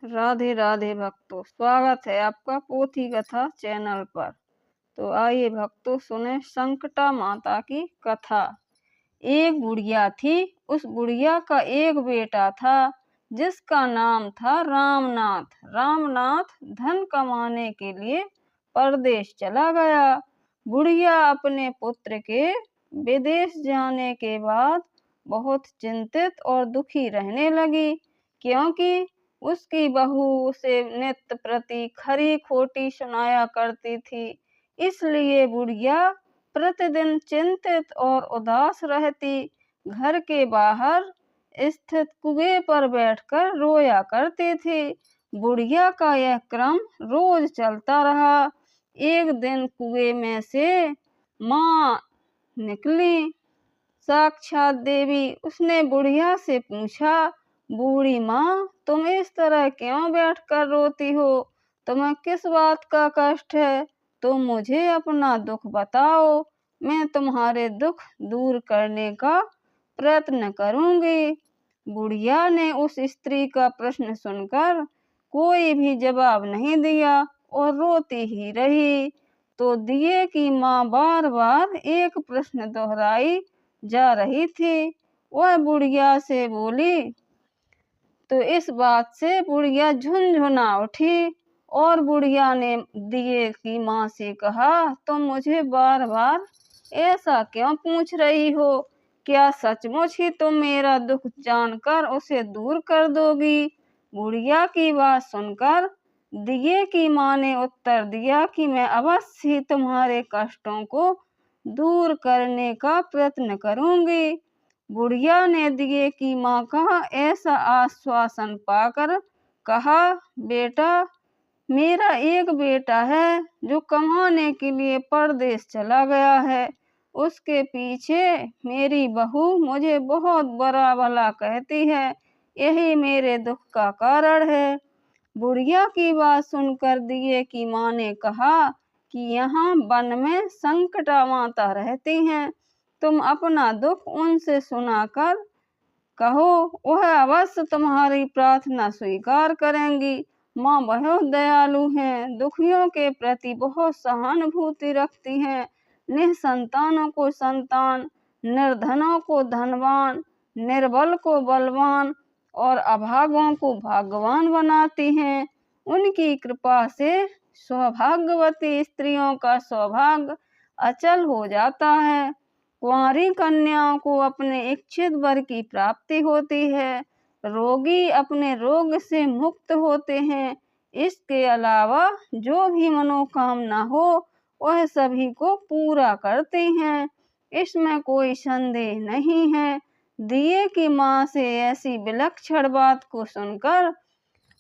राधे राधे भक्तों, स्वागत है आपका पोथी कथा चैनल पर। तो आइए भक्तों सुने संकटा माता की कथा। एक बुढ़िया थी। उस बुढ़िया का एक बेटा था जिसका नाम था रामनाथ। रामनाथ धन कमाने के लिए परदेश चला गया। बुढ़िया अपने पुत्र के विदेश जाने के बाद बहुत चिंतित और दुखी रहने लगी, क्योंकि उसकी बहू उसे नित्य प्रति खरी खोटी सुनाया करती थी। इसलिए बुढ़िया प्रतिदिन चिंतित और उदास रहती। घर के बाहर स्थित कुएं पर बैठकर रोया करती थी। बुढ़िया का यह क्रम रोज चलता रहा। एक दिन कुएं में से माँ निकली, साक्षात देवी। उसने बुढ़िया से पूछा, बूढ़ी माँ, तुम इस तरह क्यों बैठकर रोती हो? तुम्हें किस बात का कष्ट है? तुम मुझे अपना दुख बताओ, मैं तुम्हारे दुख दूर करने का प्रयत्न करूंगी। बुढ़िया ने उस स्त्री का प्रश्न सुनकर कोई भी जवाब नहीं दिया और रोती ही रही। तो दिए की माँ बार बार एक प्रश्न दोहराई जा रही थी। वह बुढ़िया से बोली। तो इस बात से बुढ़िया झुनझुना उठी और बुढ़िया ने दिए की माँ से कहा, तुम मुझे बार बार ऐसा क्यों पूछ रही हो? क्या सचमुच ही तुम मेरा दुख जानकर उसे दूर कर दोगी? बुढ़िया की बात सुनकर दिए की माँ ने उत्तर दिया कि मैं अवश्य ही तुम्हारे कष्टों को दूर करने का प्रयत्न करूंगी। बुढ़िया ने दिए की माँ का ऐसा आश्वासन पाकर कहा, बेटा, मेरा एक बेटा है जो कमाने के लिए परदेश चला गया है। उसके पीछे मेरी बहू मुझे बहुत बुरा भला कहती है, यही मेरे दुख का कारण है। बुढ़िया की बात सुनकर दिए की माँ ने कहा कि यहाँ वन में संकटा माता रहती हैं, तुम अपना दुख उनसे सुनाकर कहो, वह अवश्य तुम्हारी प्रार्थना स्वीकार करेंगी। माँ बहुत दयालु हैं, दुखियों के प्रति बहुत सहानुभूति रखती हैं, निसंतानों को संतान, निर्धनों को धनवान, निर्बल को बलवान और अभागों को भाग्यवान बनाती हैं। उनकी कृपा से सौभाग्यवती स्त्रियों का सौभाग्य अचल हो जाता है। कुंवारी कन्याओं को अपने इच्छित वर की प्राप्ति होती है। रोगी अपने रोग से मुक्त होते हैं। इसके अलावा जो भी मनोकामना हो वह सभी को पूरा करते हैं, इसमें कोई संदेह नहीं है। दिए की माँ से ऐसी विलक्षण बात को सुनकर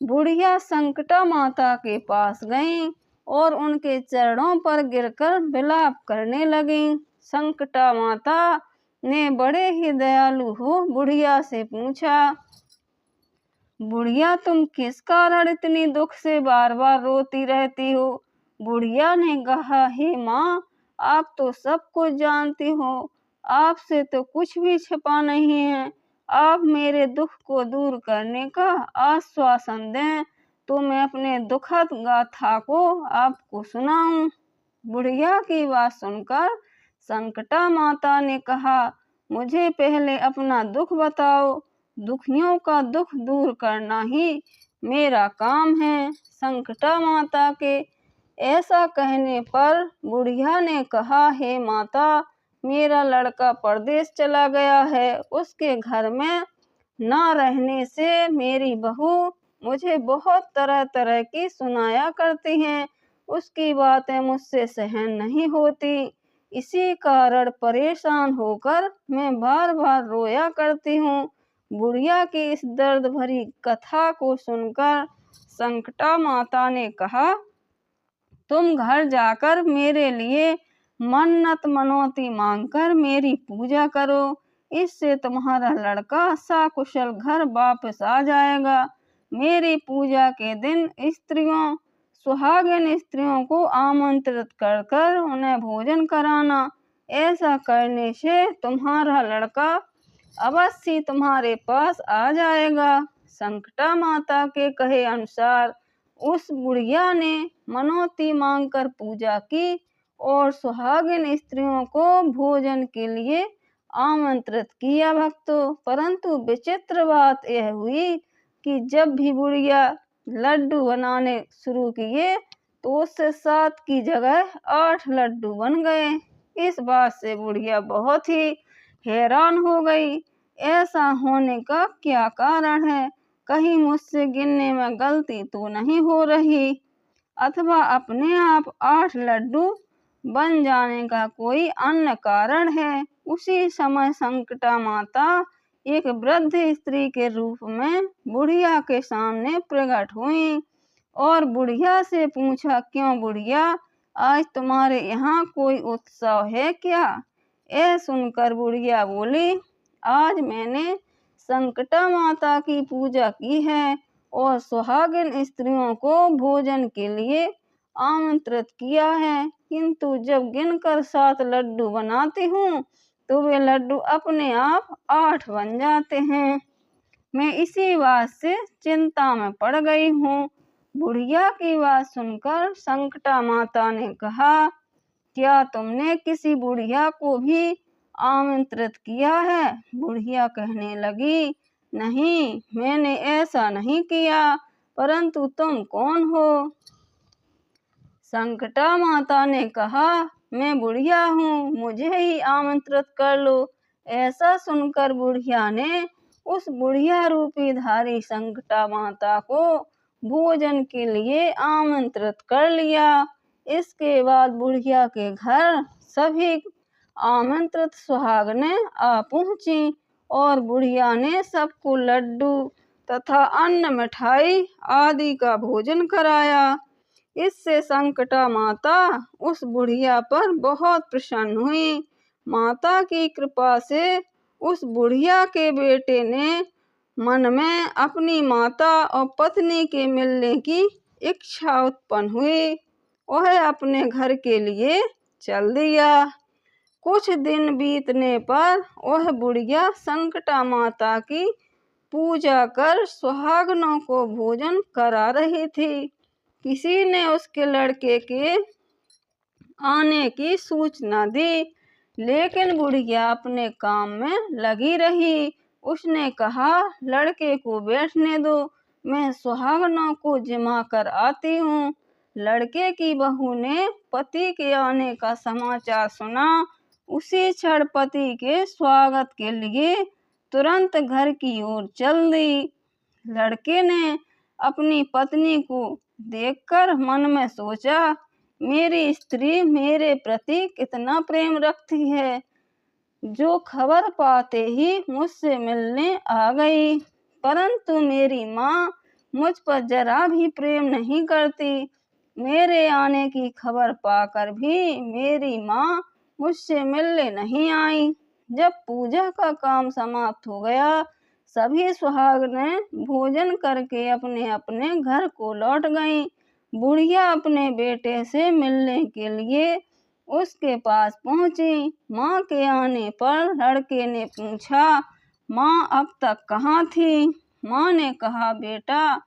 बुढ़िया संकटा माता के पास गईं और उनके चरणों पर गिरकर विलाप करने लगीं। संकटा माता ने बड़े ही दयालु हो बुढ़िया से पूछा, बुढ़िया, तुम किस कारण इतनी दुख से बार बार रोती रहती हो? बुढ़िया ने कहा, हे माँ, आप तो सब कुछ जानती हो, आपसे तो कुछ भी छिपा नहीं है। आप मेरे दुख को दूर करने का आश्वासन दें तो मैं अपने दुखद गाथा को आपको सुनाऊं। बुढ़िया की बात सुनकर संकटा माता ने कहा, मुझे पहले अपना दुख बताओ, दुखियों का दुख दूर करना ही मेरा काम है। संकटा माता के ऐसा कहने पर बुढ़िया ने कहा, हे माता, मेरा लड़का परदेश चला गया है। उसके घर में न रहने से मेरी बहू मुझे बहुत तरह तरह की सुनाया करती हैं। उसकी बातें मुझसे सहन नहीं होती। इसी कारण परेशान होकर मैं बार बार रोया करती हूँ। बुढ़िया की इस दर्द भरी कथा को सुनकर संकटा माता ने कहा, तुम घर जाकर मेरे लिए मन्नत मनौती मांगकर मेरी पूजा करो, इससे तुम्हारा लड़का सकुशल घर वापस आ जाएगा। मेरी पूजा के दिन सुहागिन स्त्रियों को आमंत्रित कर कर उन्हें भोजन कराना। ऐसा करने से तुम्हारा लड़का अवश्य तुम्हारे पास आ जाएगा। संकटा माता के कहे अनुसार उस बुढ़िया ने मनौती मांगकर पूजा की और सुहागिन स्त्रियों को भोजन के लिए आमंत्रित किया भक्तों। परंतु विचित्र बात यह हुई कि जब भी बुढ़िया लड्डू बनाने शुरू किए तो उससे 7 की जगह 8 लड्डू बन गए। इस बात से बुढ़िया बहुत ही हैरान हो गई। ऐसा होने का क्या कारण है? कहीं मुझसे गिनने में गलती तो नहीं हो रही, अथवा अपने आप 8 लड्डू बन जाने का कोई अन्य कारण है। उसी समय संकटा माता एक वृद्ध स्त्री के रूप में बुढ़िया के सामने प्रकट हुई और बुढ़िया से पूछा, क्यों बुढ़िया, आज तुम्हारे यहाँ कोई उत्सव है क्या? यह सुनकर बुढ़िया बोली, आज मैंने संकटा माता की पूजा की है और सुहागिन स्त्रियों को भोजन के लिए आमंत्रित किया है, किंतु जब गिनकर 7 लड्डू बनाती हूँ तो वे लड्डू अपने आप 8 बन जाते हैं। मैं इसी बात से चिंता में पड़ गई हूँ। बुढ़िया की बात सुनकर संकटा माता ने कहा, क्या तुमने किसी बुढ़िया को भी आमंत्रित किया है? बुढ़िया कहने लगी, नहीं, मैंने ऐसा नहीं किया, परंतु तुम कौन हो? संकटा माता ने कहा, मैं बुढ़िया हूँ, मुझे ही आमंत्रित कर लो। ऐसा सुनकर बुढ़िया ने उस बुढ़िया रूपी धारी संकटा माता को भोजन के लिए आमंत्रित कर लिया। इसके बाद बुढ़िया के घर सभी आमंत्रित सुहागनें आ पहुंची और बुढ़िया ने सबको लड्डू तथा अन्न मिठाई आदि का भोजन कराया। इससे संकटा माता उस बुढ़िया पर बहुत प्रसन्न हुई। माता की कृपा से उस बुढ़िया के बेटे ने मन में अपनी माता और पत्नी के मिलने की इच्छा उत्पन्न हुई। वह अपने घर के लिए चल दिया। कुछ दिन बीतने पर वह बुढ़िया संकटा माता की पूजा कर सुहागनों को भोजन करा रही थी। किसी ने उसके लड़के के आने की सूचना दी, लेकिन बुढ़िया अपने काम में लगी रही। उसने कहा, लड़के को बैठने दो, मैं सुहागनों को जिमा कर आती हूँ। लड़के की बहू ने पति के आने का समाचार सुना। उसी क्षण पति के स्वागत के लिए तुरंत घर की ओर चल दी। लड़के ने अपनी पत्नी को देखकर मन में सोचा, मेरी स्त्री मेरे प्रति कितना प्रेम रखती है, जो खबर पाते ही मुझसे मिलने आ गई। परंतु मेरी माँ मुझ पर जरा भी प्रेम नहीं करती। मेरे आने की खबर पाकर भी मेरी माँ मुझसे मिलने नहीं आई। जब पूजा का काम समाप्त हो गया, सभी सुहागनें भोजन करके अपने अपने घर को लौट गईं। बुढ़िया अपने बेटे से मिलने के लिए उसके पास पहुंची। माँ के आने पर लड़के ने पूछा, माँ अब तक कहाँ थी? माँ ने कहा, बेटा,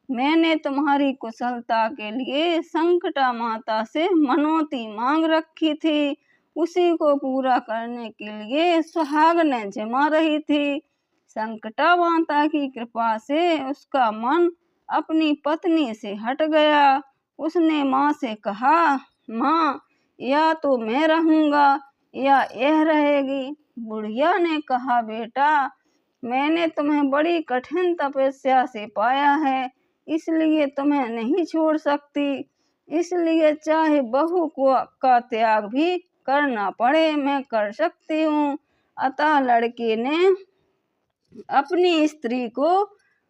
मैंने तुम्हारी कुशलता के लिए संकटा माता से मनौती मांग रखी थी। उसी को पूरा करने के लिए सुहागनें जिमा रही थी। संकटा माता की कृपा से उसका मन अपनी पत्नी से हट गया। उसने माँ से कहा, माँ, या तो मैं रहूँगा या यह रहेगी। बुढ़िया ने कहा, बेटा, मैंने तुम्हें बड़ी कठिन तपस्या से पाया है, इसलिए तुम्हें नहीं छोड़ सकती। इसलिए चाहे बहू का त्याग भी करना पड़े, मैं कर सकती हूँ। अतः लड़के ने अपनी स्त्री को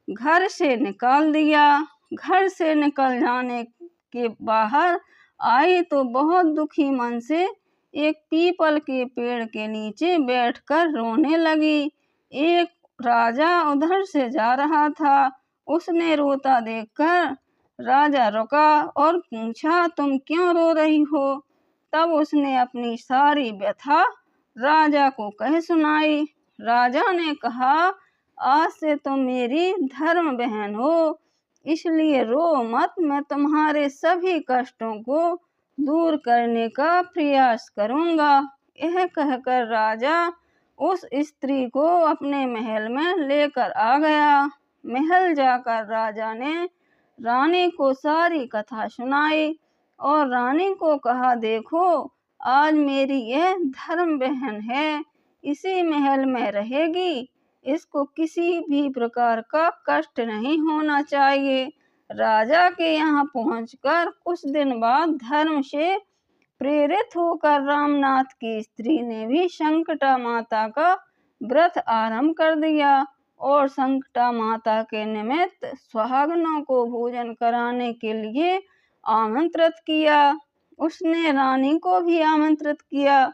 घर से निकाल दिया। घर से निकल जाने के बाहर आई तो बहुत दुखी मन से एक पीपल के पेड़ के नीचे बैठकर रोने लगी। एक राजा उधर से जा रहा था। उसने रोता देखकर राजा रुका और पूछा, तुम क्यों रो रही हो? तब उसने अपनी सारी व्यथा राजा को कह सुनाई। राजा ने कहा, आज से तुम मेरी धर्म बहन हो, इसलिए रो मत। मैं तुम्हारे सभी कष्टों को दूर करने का प्रयास करूंगा। यह कहकर राजा उस स्त्री को अपने महल में लेकर आ गया। महल जाकर राजा ने रानी को सारी कथा सुनाई और रानी को कहा, देखो आज मेरी यह धर्म बहन है, इसी महल में रहेगी, इसको किसी भी प्रकार का कष्ट नहीं होना चाहिए। राजा के यहाँ पहुंचकर कुछ दिन बाद धर्म से प्रेरित होकर रामनाथ की स्त्री ने भी संकटा माता का व्रत आरंभ कर दिया और संकटा माता के निमित्त सुहागनों को भोजन कराने के लिए आमंत्रित किया। उसने रानी को भी आमंत्रित किया।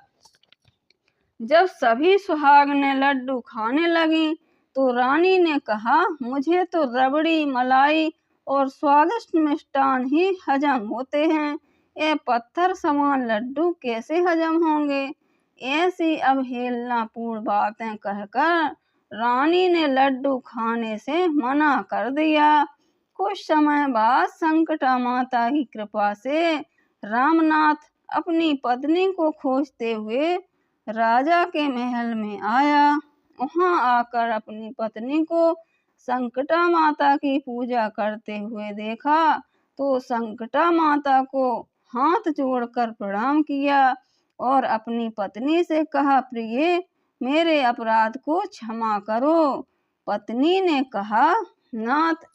जब सभी सुहागनें लड्डू खाने लगी तो रानी ने कहा, मुझे तो रबड़ी, मलाई और स्वादिष्ट मिष्टान ही हजम होते हैं, ये पत्थर समान लड्डू कैसे हजम होंगे। ऐसी अवहेलनापूर्ण बातें कहकर रानी ने लड्डू खाने से मना कर दिया। कुछ समय बाद संकटा माता की कृपा से रामनाथ अपनी पत्नी को खोजते हुए राजा के महल में आया। वहां आकर अपनी पत्नी को संकटा माता की पूजा करते हुए देखा तो संकटा माता को हाथ जोड़कर प्रणाम किया और अपनी पत्नी से कहा, प्रिय मेरे अपराध को क्षमा करो। पत्नी ने कहा, नाथ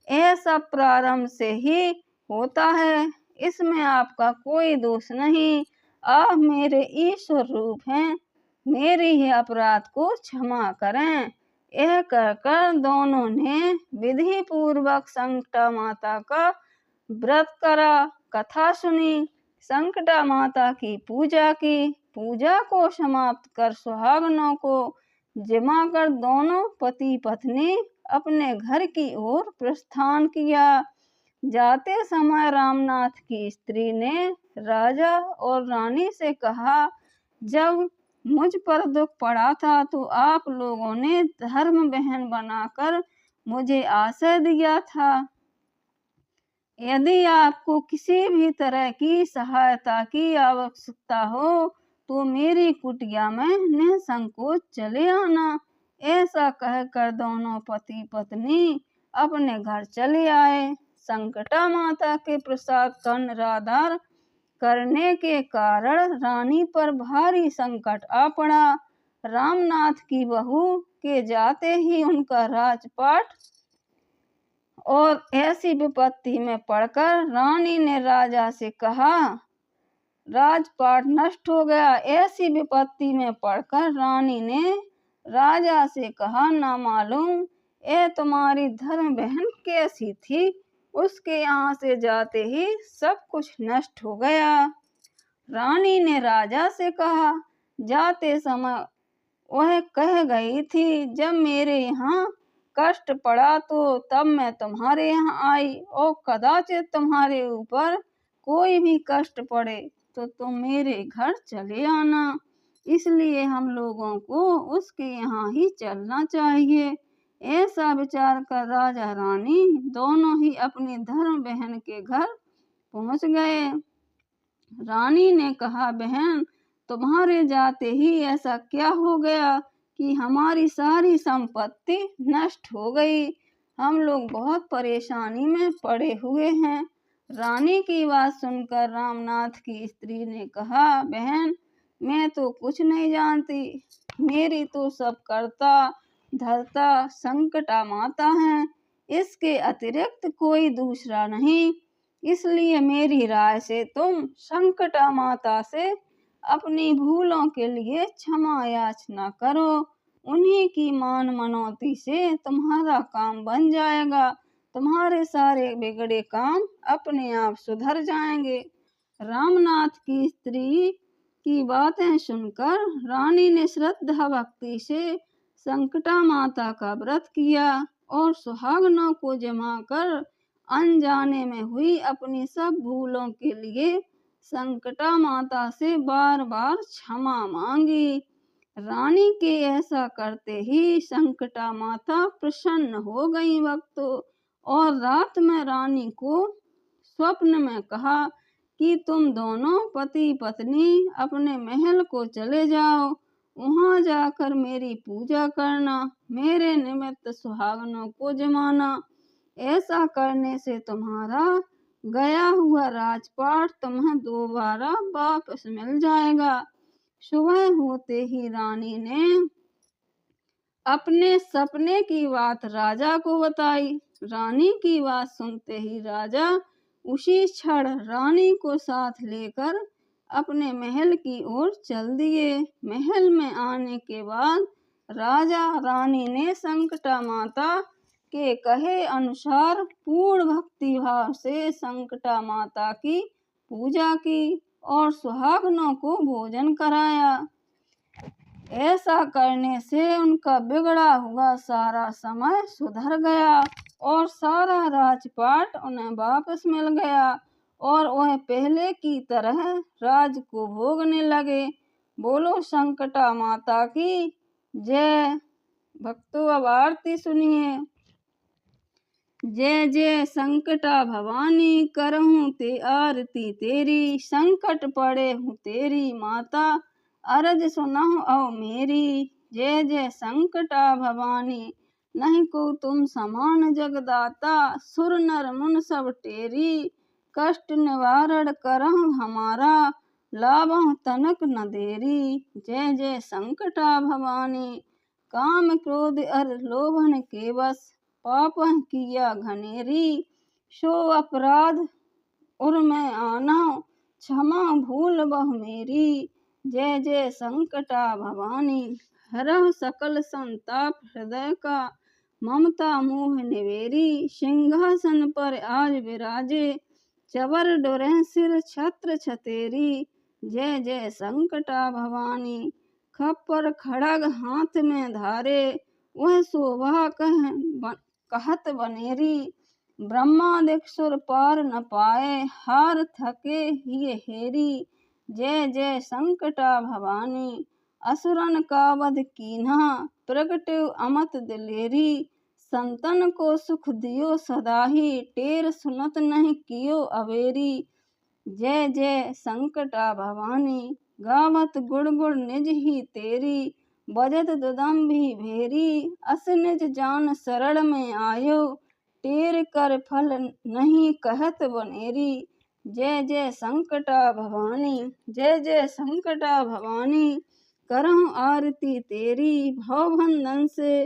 ऐसा प्रारंभ से ही होता है, इसमें आपका कोई दोष नहीं। आप मेरे ईश्वर रूप हैं, मेरे ही अपराध को क्षमा करें। यह कहकर दोनों ने विधि पूर्वक संकटा माता का व्रत करा, कथा सुनी, संकटा माता की पूजा की। पूजा को समाप्त कर सुहागनों को जिमा कर दोनों पति पत्नी अपने घर की ओर प्रस्थान किया। जाते समय रामनाथ की स्त्री ने राजा और रानी से कहा, जब मुझ पर दुख पड़ा था तो आप लोगों ने धर्म बहन बनाकर मुझे आश्रय दिया था। यदि आपको किसी भी तरह की सहायता की आवश्यकता हो तो मेरी कुटिया में निसंकोच चले आना। ऐसा कहकर दोनों पति पत्नी अपने घर चले आए। संकटा माता के प्रसाद का निरादर करने के कारण रानी पर भारी संकट आ पड़ा। रामनाथ की बहू के जाते ही उनका राजपाट और ऐसी विपत्ति में पड़कर रानी ने राजा से कहा, राजपाट नष्ट हो गया। ऐसी विपत्ति में पड़कर रानी ने राजा से कहा, ना मालूम ये तुम्हारी धर्म बहन कैसी थी, उसके यहाँ से जाते ही सब कुछ नष्ट हो गया। रानी ने राजा से कहा, जाते समय वह कह गई थी, जब मेरे यहाँ कष्ट पड़ा तो तब मैं तुम्हारे यहाँ आई और कदाचित तुम्हारे ऊपर कोई भी कष्ट पड़े तो तुम मेरे घर चले आना। इसलिए हम लोगों को उसके यहाँ ही चलना चाहिए। ऐसा विचार कर राजा रानी दोनों ही अपनी धर्म बहन के घर पहुंच गए। रानी ने कहा, बहन तुम्हारे जाते ही ऐसा क्या हो गया कि हमारी सारी संपत्ति नष्ट हो गई, हम लोग बहुत परेशानी में पड़े हुए हैं। रानी की बात सुनकर रामनाथ की स्त्री ने कहा, बहन मैं तो कुछ नहीं जानती, मेरी तो सब करता धरता संकटा माता है, इसके अतिरिक्त कोई दूसरा नहीं। इसलिए मेरी राय से तुम संकटा माता से अपनी भूलों के लिए क्षमा याचना करो, उन्हीं की मान मनौती से तुम्हारा काम बन जाएगा, तुम्हारे सारे बिगड़े काम अपने आप सुधर जाएंगे। रामनाथ की स्त्री की बातें सुनकर रानी ने श्रद्धा भक्ति से संकटा माता का व्रत किया और सुहागनों को जमाकर अनजाने में हुई अपनी सब भूलों के लिए संकटा माता से बार बार क्षमा मांगी। रानी के ऐसा करते ही संकटा माता प्रसन्न हो गई भक्तों, और रात में रानी को स्वप्न में कहा कि तुम दोनों पति पत्नी अपने महल को चले जाओ, वहां जाकर मेरी पूजा करना, मेरे निमित्त सुहागनों को जमाना। ऐसा करने से तुम्हारा गया हुआ राजपाट तुम्हें दोबारा वापस मिल जाएगा। सुबह होते ही रानी ने अपने सपने की बात राजा को बताई। रानी की बात सुनते ही राजा उसी क्षण रानी को साथ लेकर अपने महल की ओर चल दिए। महल में आने के बाद राजा रानी ने संकटा माता के कहे अनुसार पूर्ण भक्ति भाव से संकटा माता की पूजा की और सुहागनों को भोजन कराया। ऐसा करने से उनका बिगड़ा हुआ सारा समय सुधर गया और सारा राजपाट उन्हें वापस मिल गया और वह पहले की तरह राज को भोगने लगे। बोलो संकटा माता की जय। भक्तों अब आरती सुनिए। जय जय संकटा भवानी, करहूँ ते आरती तेरी, संकट पड़े हूँ तेरी माता, अरज सुनहु औ मेरी। जय जय संकटा भवानी, नहीं को तुम समान जगदाता, सुर नर मुन सब टेरी, कष्ट निवारण करहु हमारा, लाभहु तनक न देरी। जय जय संकटा भवानी, काम क्रोध अर लोभन के बस, पाप किया घनेरी, सो अपराध उर में आना, क्षमा भूल बहु मेरी। जय जय संकटा भवानी, हरहु सकल संताप हृदय का, ममता मोह निवेरी, सिंहासन पर आज विराजे, चवर डोरें सिर छत्र छतेरी। जय जय संकटा भवानी, खप्पर खड़ग हाथ में धारे, वह शोभा कहत बनेरी, ब्रह्मादिक सुर पार न पाए, हार थके हिय हेरी। जय जय संकटा भवानी, असुरन का वध कीन्हा, प्रगट अमत दिलेरी, संतन को सुख दियो सदाही, टेर सुनत नहीं कियो अवेरी। जय जय संकटा भवानी, गावत गुण गुण निज ही तेरी, बजत दुदम्भी भेरी, अस निज जान शरण में आयो, टेर कर फल नहीं कहत बनेरी। जय जय संकटा भवानी, जय जय संकटा भवानी, करहूँ आरती तेरी, भवबंधन से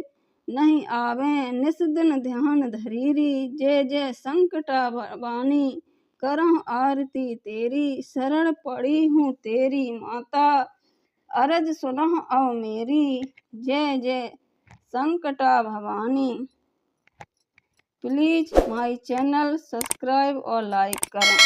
नहीं आवे, निस दिन ध्यान धरीरी। जय जय संकटा भवानी, करहूँ आरती तेरी, शरण पड़ी हूँ तेरी माता, अरज सुनहु औ मेरी। जय जय Sankata Bhavani. Please my channel subscribe और लाइक करें।